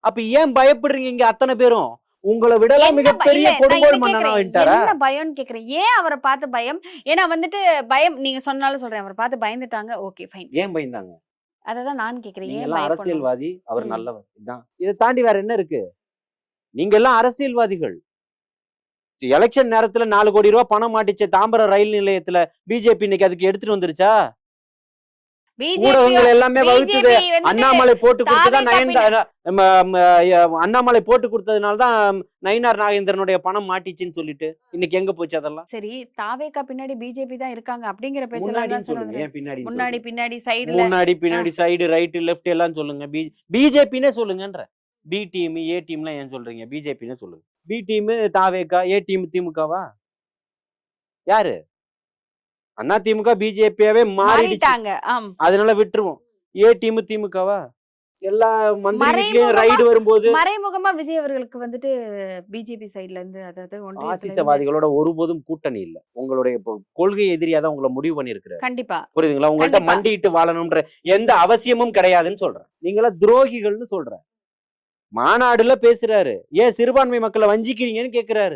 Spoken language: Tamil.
அப்ப ஏன் பயப்படுறீங்க இங்க அத்தனை பேரும்? உங்களை விடலாம் மிகப்பெரிய கொடுங்கோல் மன்னனா ஆயிட்டாரா? என்ன பயம்னு கேக்குறேன். ஏன் அவரை பார்த்து பயம்? ஏன்னா வந்துட்டு பயம் நீங்க சொன்னாலும் சொல்றேன். அவரை பார்த்து பயந்துட்டாங்க. Okay fine. ஏன் பயந்தாங்க? அததான் நான் கேக்குறேன். நீங்க ஏன் எல்லாம் பயப்படணும்? அரசியல்வாதி, அவர் நல்லவர். இதான். இதை தாண்டி வேற என்ன இருக்கு? நீங்க எல்லாம் அரசியல்வாதிகள். எலெக்ஷன் நேரத்துல 4 கோடி ரூபாய் பணம் மாட்டிச்ச தாம்பரம் ரயில் நிலையத்துல பிஜேபி இன்னைக்கு அதுக்கு எடுத்துட்டு வந்துருச்சா? ஊடகங்கள் எல்லாமே வகுத்துது. அண்ணாமலை போட்டு கொடுத்ததான் அண்ணாமலை போட்டு கொடுத்ததுனாலதான் நயினார் நாகேந்திரனுடைய பணம் மாட்டிச்சுன்னு சொல்லிட்டு இன்னைக்கு எங்க போச்சு அதெல்லாம்? சரி, தாவேக்கா பின்னாடி பிஜேபி தான் இருக்காங்க அப்படிங்கிற முன்னாடி பேச்செல்லாம் சொல்லுங்க. ஏன் பின்னாடி? முன்னாடி பின்னாடி சைடுல முன்னாடி பின்னாடி சைடு ரைட் லெஃப்ட் எல்லாம் சொல்லுங்க. பிஜேபினே சொல்லுங்கன்ற. பி டீம் ஏ டீம்லாம் ஏன் சொல்றீங்க? பிஜேபின்னு சொல்லுங்க. பி டீம் தாவேக்கா, ஏ டீம் திமுகவா? யாரு? அண்ணா திமுக பிஜேபியாவே மாறிட்டாங்க. அதனால விட்டுருவோம். ஏ டீம் திமுகவா? எல்லா மந்திரிகளுக்கும் ரைடு வரும்போது மறைமுகமா விஜய் அவர்களுக்கு வந்துட்டு பிஜேபி சைடுல இருந்து அதாவது ஆசிசவாதிகளோட ஒருபோதும் கூட்டணி இல்ல. உங்களுடைய கொள்கை எதிரியா தான் உங்களை முடிவு பண்ணிருக்கிறார். கண்டிப்பா புரியுதுங்களா? உங்கள்ட்ட மண்டிட்டு வாழணும்ன்ற எந்த அவசியமும் கிடையாதுன்னு சொல்றேன். நீங்களா துரோகிகள்னு சொல்ற. மாநாடுல பேசுறாரு. ஏன் சிறுபான்மை மக்களை வஞ்சிக்கிறீங்கன்னு கேக்குறாரு.